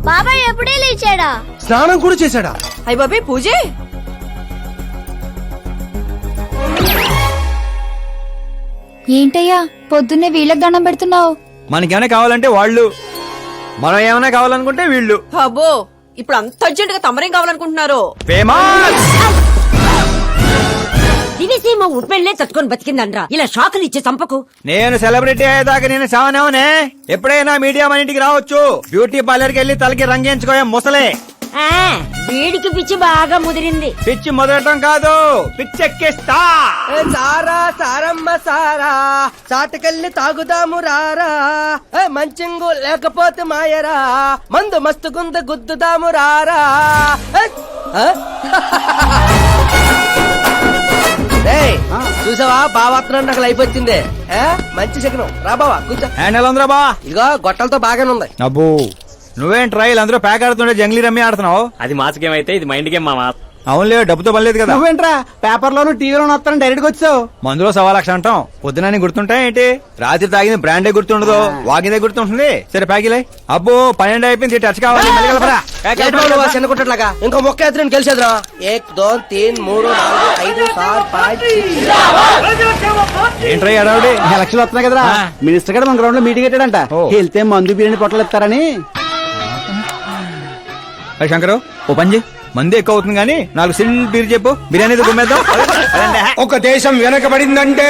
బాబాయ్ ఎప్పుడే లేచాడా? స్నానం కూడా చేశాడా? అయ్య బాబాయ్ పూజే. ఏంటయ్యా పొద్దున్నే వీళ్ళకి దండం పెడుతున్నావు? మనకేమైనా కావాలంటే వాళ్ళు, మనం ఏమైనా కావాలనుకుంటే వీళ్ళు. అబ్బో ఇప్పుడు అంత అర్జెంట్ గా తమరేం కావాలనుకుంటున్నారు? ఫేమస్ దివిసీమ ఉప్పెళ్లే తట్టుకొని బతికిందనరా, ఇలా షాకులు ఇచ్చే చంపకు. నేను సెలబ్రిటీ అయ్యేదాకా నేను సావనవనే. ఎప్పుడైనా మీడియా మన ఇంటికి రావచ్చు. బ్యూటీ పార్లర్కి వెళ్ళి తలకి రంగేయించుకోయా ముసలే. ఆ వీడికి పిచ్చి బాగా ముదిరింది. పిచ్చి మొదలటం కాదు, పిచ్చెక్కిస్తా. సారా సారమ్మ సారా, చాటకెళ్ళి తాగుదాము రారా. మంచింగు లేకపోతే మాయరా, మందు మస్తు గుంద గుద్దుదాము రారా. చూసావా బావాత్రం నాకు లైఫ్ వచ్చింది. మంచి శకనం. రా బావా కూర్చో. హ్యాండల్ ఉందిరా బా. ఇదిగో గొట్టలతో బాగానే ఉంది. అబ్బో నువ్వేం ట్రైల్ అందరూ ప్యాక్ ఆడుతుండే జంగ్లీ రమ్మి ఆడుతున్నావు. అది మాస్ గేమ్ అయితే ఇది మైండ్ గేమ్ మామా. అవునులే, డబ్బుతో పనిలేదు కదా. నువ్వేంట్రా పేపర్ లోను టీవీలోను వస్తాను డైరెక్ట్ గా వచ్చావు. మందులో 1,00,000 అంటాం. పొద్దున గుర్తుంటాయి ఏంటి? రాత్రి తాగింది బ్రాండే గుర్తుండదు, వాగిందే గుర్తుంటుంది. సరే ప్యాకిలే. అబ్బో 12 అయిపోయింది, టచ్ కావాలి. చిన్న కుట్టట్లాగా ఇంకో మొక్క ఎత్తుని గెలిచేద్రా. 1 2 3 4 5 6 5 ఏంట్రై అడవుడి? ఎలక్షన్లు వస్తున్నాయి కదరా, మినిస్టర్ గారు మన గ్రౌండ్ లో మీటింగ్ పెట్టాడంట. వెళ్తే మందు బిర్యానీ పొట్టలు ఇస్తారని. శంకరు ఓ పంజి, మంది ఎక్కువ అవుతుంది కానీ 4 సిల్ బీర్ చెప్పు, బిర్యానీ గుమ్మేద్దాం. ఒక దేశం వెనకబడిందంటే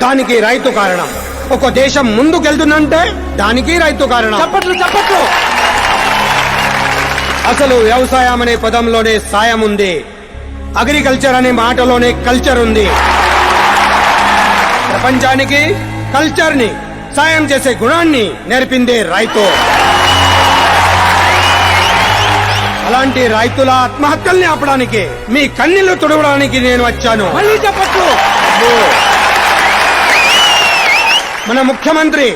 దానికి రైతు కారణం. ఒక దేశం ముందుకెళ్తుందంటే దానికి రైతు కారణం. చప్పట్లు చప్పట్లు. అసలు వ్యవసాయం అనే పదంలోనే సాయం ఉంది. అగ్రికల్చర్ అనే మాటలోనే కల్చర్ ఉంది. ప్రపంచానికి కల్చర్ ని, సాయం చేసే గుణాన్ని నేర్పిందే రైతు. అలాంటి రైతుల ఆత్మహత్యల్ని ఆపడానికి, మీ కన్నీళ్లు తుడవడానికి నేను వచ్చాను. మళ్ళీ చెప్పట్లు. మన ముఖ్యమంత్రి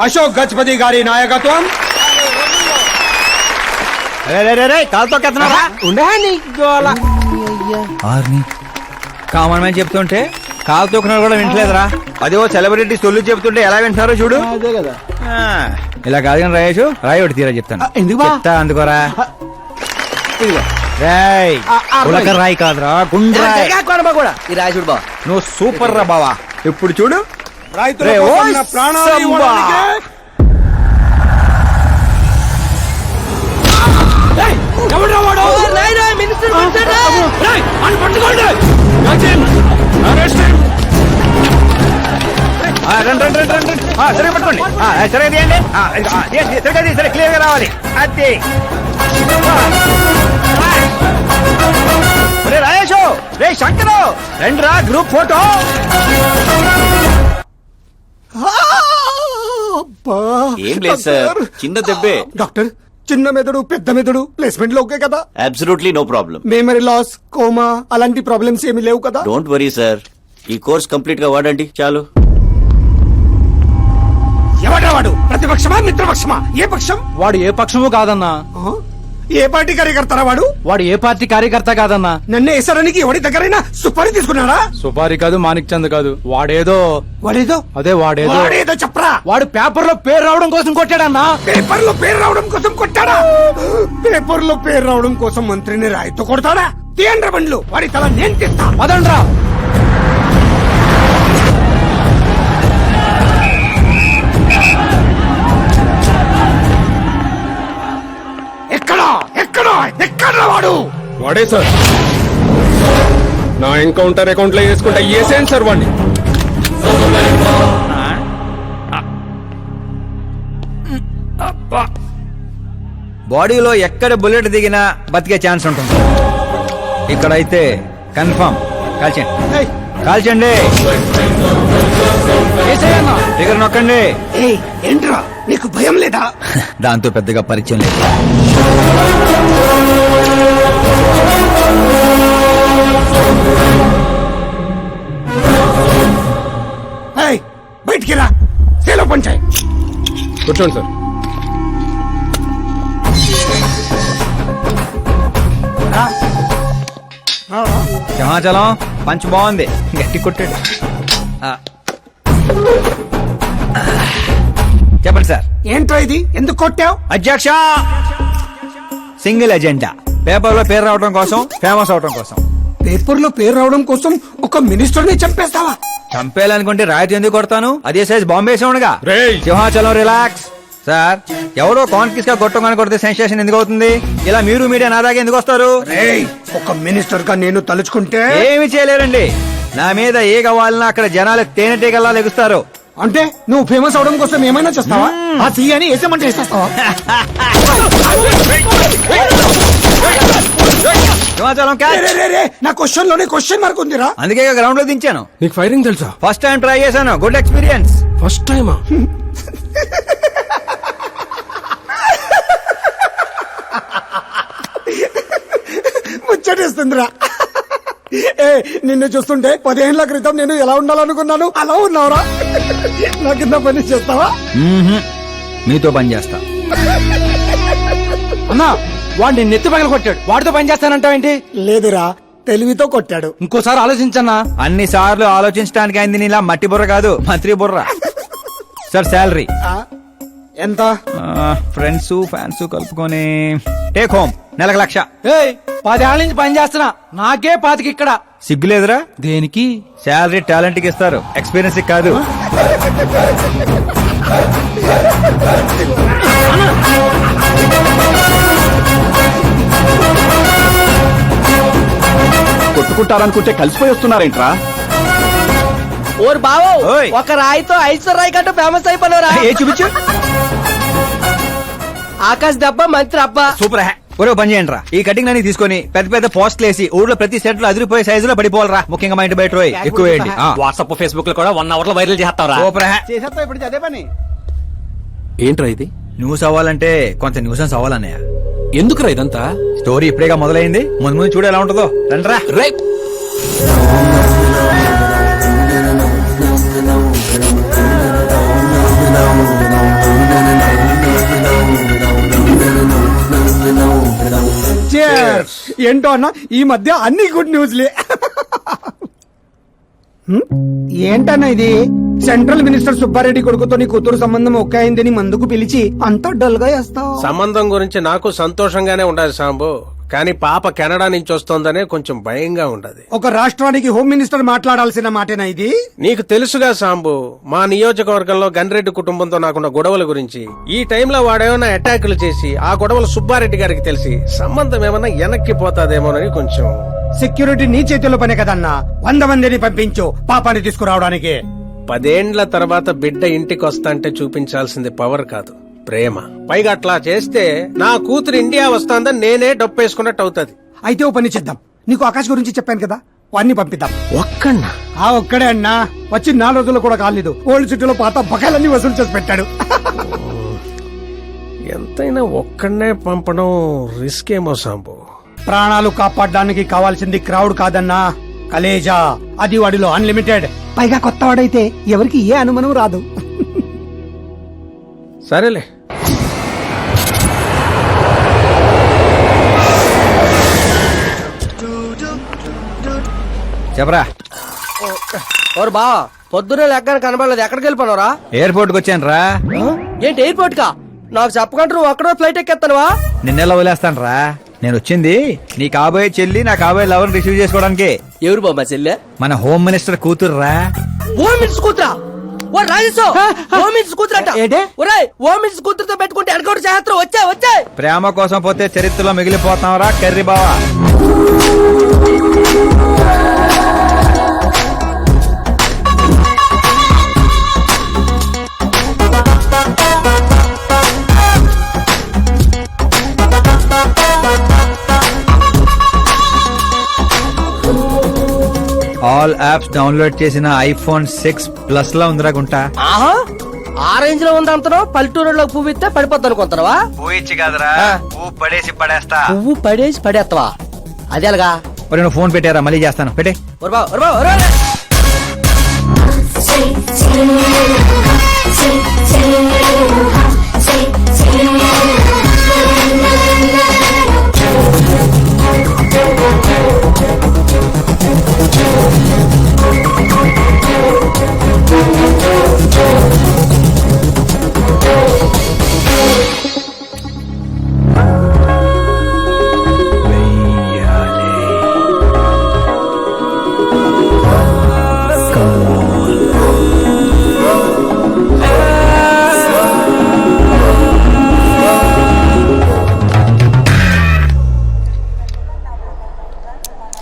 అశోక్ గజపతి గారి నాయకత్వం. కాలుతో కెత్తనారా? కామన్ మ్యాన్ చెప్తుంటే కాలు తొక్కున్నారు కూడా వింటలేదురా. అదే ఓ సెలబ్రిటీ సొల్లు చెప్తుంటే ఎలా వింటున్నారో చూడు. అదే కదా. ఇలా కాదు కానీ రాయేషు, రాయి ఒకటి తీరా చెప్తాను. ఎందుకు చెప్తా అందుకోరా. రాయ్ ఉలక రాయి కాదురా, గుండ్రాయ్. కూడా ఈ రాజుడు బా, నువ్వు సూపర్ రా బావా. ఇప్పుడు చూడు, రైతుల కోసం నా ప్రాణాలు ఇవ్వడానికే. సరే పట్టుకోండి, సరే తీయండి, సరే క్లియర్ గా రావాలి. అది రాయేషు, రే శంకరు రండిరా గ్రూప్ ఫోటో. ఏం లేదు సార్, చిన్న దెబ్బే. డాక్టర్, చిన్న మెదడు పెద్ద మెదడు ప్లేస్మెంట్ లో ఓకే కదా? Absolutely no problem. Memory loss, coma అలాంటి ప్రాబ్లమ్స్ ఏమీ లేవు కదా? డోంట్ వరీ సార్, ఈ కోర్స్ కంప్లీట్ గా వాడండి చాలు. ఎవడా వాడు? ప్రతిపక్షమా మిత్రపక్షమా? ఏ పక్షం వాడు? ఏ పక్షము కాదన్నా. ఏ పార్టీ కార్యకర్తారా వాడు? వాడు ఏ పార్టీ కార్యకర్త కాదన్నా. నన్ను వేసడానికి ఎవడి దగ్గరైనా సుపారీ తీసుకున్నాడా? సుపారి కాదు, మాణిక్ చంద్ కాదు. వాడేదో అదే వాడేదో చెప్పరా. వాడు పేపర్ లో పేరు రావడం కోసం కొట్టాడన్నా. పేపర్ లో పేరు రావడం కోసం కొట్టాడా? పేపర్ లో పేరు రావడం కోసం మంత్రిని రాయితో కొడతాడా? తీయండ్ర బండ్లు, వాడి తల నేను తీస్తా. పదండ్రా. ఎక్కడ వాడు? వాడే సార్, నా ఎన్కౌంటర్ అకౌంట్ లో వేసుకుంటా ఏసేయండి సార్ వాడిని. బాడీలో ఎక్కడ బుల్లెట్ దిగినా బతికే ఛాన్స్ ఉంటుంది. ఇక్కడైతే కన్ఫర్మ్. కాల్చండి, కాల్చండి, దగ్గర నొక్కండి. ఏంట్రా నీకు భయం లేదా? దాంతో పెద్దగా పరిచయం లేదు. బయటికి రా, సేలో పంచాయి. కూర్చోండి సార్. సింహాచలం పంచ్ బాగుంది, గట్టి కొట్టాడు. చెప్పండి సార్. ఏంట్రా ఇది? ఎందుకు కొట్టావు? అధ్యక్ష సింగిల్ ఎజెండా, పేపర్ లో పేరు రావడం కోసం, ఫేమస్ అవడం కోసం. పేపర్ లో పేరు రావడం కోసం ఒక మినిస్టర్ ని చంపేస్తావా? చంపేయాలనుకుంటే రాయితీ ఎందుకు కొడతాను? అదే సైజ్ బాంబే సౌండ్గా. రేయ్! సింహాచలం రిలాక్స్. సార్, ఎవరో కాన్ఫిస్ గా కొట్టగానే కొడితే సెన్సేషన్ ఎందుకు అవుతుంది? ఇలా మీరు మీడియా నా దాకా ఎందుకు వస్తారు? రేయ్, ఒక మినిస్టర్ గా నేను తలుచుకుంటే ఏమి చేయలేరండి. నా మీద ఏ కావాలన్నా అక్కడ జనాలు తేనెటీగల్లా లెగుస్తారు. అంటే నువ్వు ఫేమస్ అవడం కోసం ఏమైనా చేస్తావా? ఆ సీఎని వేసేమంటే వేసేస్తావా? సింహాచలం క్యాచ్. రే, రే, రే, నా క్వశ్చన్ లోనే క్వశ్చన్ మార్క్ ఉందిరా. అందుకే గ్రౌండ్ లో దించాను. నీకు ఫైరింగ్ తెలుసా? ఫస్ట్ టైం ట్రై చేశాను, గుడ్ ఎక్స్పీరియన్స్. ఫస్ట్ టైమా? ముచ్చటేస్తుందిరా. ఏ, నిన్ను చూస్తుంటే 15 ఏళ్ల క్రితం నేను ఎలా ఉండాలనుకున్నాను అలా ఉన్నావురా. నా కింద పని చేస్తావా? మీతో పని చేస్తా. అన్నా వాడిని నెత్తి పగల కొట్టాడు, వాడితో పని చేస్తానంటావేంటి? లేదురా, తెలివితో కొట్టాడు. ఇంకోసారి ఆలోచించన్నా. అన్ని సార్లు ఆలోచించడానికి అయింది నీలా మట్టి బుర్ర కాదు, మంత్రి బుర్ర. సార్ శాలరీ ఆ, ఎంత? ఫ్రెండ్స్ ఫ్యాన్స్ కలుపుకొని టేక్ హోమ్ నెలకు 1,00,000. 10 ఏళ్ల నుంచి పని చేస్తున్నా, నాకే 25 ఇక్కడ. సిగ్గులేదురా? దేనికి? శాలరీ టాలెంట్ కి ఇస్తారు, ఎక్స్పీరియన్స్ కాదు. కొట్టుకుంటారనుకుంటే కలిసిపోయి వస్తున్నారేంట్రా? ఓర్ బావో, ఓయ్. ఒక రాయితో ఐశ్వర్ రాయ్ కంటూ ఫేమస్ అయిపోయినరా? ఏ చూపించు. ఆకాశ్ దెబ్బ మంత్రి అబ్బా. సూపర్ హ్యా. ఒరే పని చేయండి రా, ఈ కటింగ్ అన్ని తీసుకొని పెద్ద పెద్ద పోస్టులు వేసి ఊళ్ళో ప్రతి సెట్ లో అదిరిపోయే సైజులో పడిపోవాలరా. ముఖ్యంగా మా ఇంటి బయట రోయ్ ఎక్కువ వేయండి. వాట్సాప్ ఫేస్బుక్ లో కూడా 1 hour లో వైరల్ చేస్తారా? సూపర్ హ్యా. చేసేస్తా ఇప్పుడు అదే పని. ఏంట్రా ఇది? న్యూస్ అవ్వాలంటే కొంత న్యూసెన్స్ అవ్వాలన్నయ్య. ఎందుకురా ఇదంతా? స్టోరీ ఇప్పుడేగా మొదలైంది, ముందు ముందు చూడు ఎలా ఉంటుందో. రండ్రా. రే Cheers. ఏంటో అన్న, ఈ మధ్య అన్ని గుడ్ న్యూస్లే. ఏంటన్నా ఇది? సెంట్రల్ మినిస్టర్ సుబ్బారెడ్డి కొడుకుతో నీ కూతురు సంబంధం ఒక్క అయిందని మందుకు పిలిచి అంత డల్ గా వేస్తావు. సంబంధం గురించి నాకు సంతోషంగానే ఉండదు సాంబు, కానీ పాప కెనడా నుంచి వస్తోందనే కొంచెం భయంగా ఉండదు. ఒక రాష్ట్రానికి హోమ్ మినిస్టర్ మాట్లాడాల్సిన మాటేనా ఇది? నీకు తెలుసుగా సాంబు, మా నియోజకవర్గంలో గన్రెడ్డి కుటుంబంతో నాకున్న గొడవల గురించి. ఈ టైంలో వాడేమన్నా అటాకులు చేసి ఆ గొడవలు సుబ్బారెడ్డి గారికి తెలిసి సంబంధం ఏమన్నా వెనక్కి పోతాదేమోనని కొంచెం. సెక్యూరిటీ నీ చేతిలో పనే కదన్నా. 100 మందిని పంపించు పాపాన్ని తీసుకురావడానికి. 10 ఏండ్ల తర్వాత బిడ్డ ఇంటికి వస్తాంటే చూపించాల్సింది పవర్ కాదు, ప్రేమ. పైగా అట్లా చేస్తే నా కూతురు ఇండియా వస్తాందని నేనే డప్పేసుకున్నట్టు అవుతుంది. అయితే ఓ పని చేద్దాం, నీకు ఆకాశ్ గురించి చెప్పాను కదా, వాడిని పంపిద్దాం. ఒక్కన్నా? ఆ ఒక్కడే అన్నా, వచ్చి 4 రోజులు కూడా కాలేదు. ఓల్డ్ సిటీలో పాత బకాయిలన్నీ వసూలు చేసి పెట్టాడు. ఎంతైనా ఒక్కడనే పంపడం రిస్క్ ఏమో సాంబు. ప్రాణాలు కాపాడడానికి కావాల్సింది క్రౌడ్ కాదన్నా, కలేజా. అది వాడిలో అన్లిమిటెడ్. పైగా కొత్త వాడైతే ఎవరికి ఏ అనుమానం రాదు. సరేలే. చెప్పరా. ఓర్ బా, పొద్దునే లెక్కన కనబడలేదు, ఎక్కడికి వెళ్ళిపోనరా? ఎయిర్పోర్ట్ కి వచ్చాను రా. ఏంటి ఎయిర్పోర్ట్ కా? నాకు చెప్పకుండా నువ్వు అక్కడో ఫ్లైట్ ఎక్కేస్తానువా? నిన్నెలా వదిలేస్తాను రా. నేను వచ్చింది నీ కాబోయే చెల్లి, నా కాబోయే లవర్ రిసీవ్ చేసుకోవడానికి. ఎవరు బాబా చెల్లె? మన హోమ్ మినిస్టర్ కూతురు రా. హోమ్ మినిస్టర్ కూతురా? ఓ రాజేశో, హోమ్ మినిస్టర్ కూతురట. ఏంటి? ఒరేయ్, హోమ్ మినిస్టర్ కూతురుతో పెట్టుకుంటే ఎడగొడు చేస్తారు. వచ్చే ప్రేమ కోసం పోతే చరిత్రలో మిగిలిపోతాం రా కర్రీ బావా. ఆల్ యాప్స్ డౌన్లోడ్ చేసిన ఐఫోన్ 6 ప్లస్ లా ఉందిరా గుంటా. ఆహా, ఆ రేంజ్ లో ఉంది అంతనో. పల్లెటూరులో పువ్వు ఇస్తే పడిపోద్ది అనుకుంటావా? పోయిచ్చి కాదురా, పువ్వు పడేసి పడేస్తా. పువ్వు పడేసి పడేస్తావా? అదే అలాగా. మరి నువ్వు ఫోన్ పెట్టారా, మళ్ళీ చేస్తాను. పెట్టే.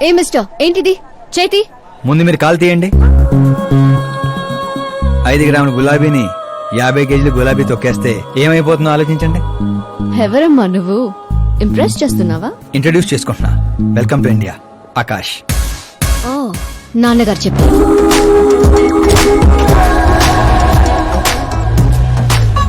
ఏ మిస్టర్ ఏంటిది చేతి ముందు మీరు కాల్ తీయండి. 5 గ్రాముల గులాబీని 50 కేజీలు గులాబీ తొక్కేస్తే ఏమైపోతుందో ఆలోచించండి. ఎవరమ్మా నువ్వు ఇంప్రెస్ చేస్తున్నావా? ఇంట్రడ్యూస్ చేసుకుంటున్నా. Welcome to India, Akash. ఓ నాన్నగారు చెప్పారు.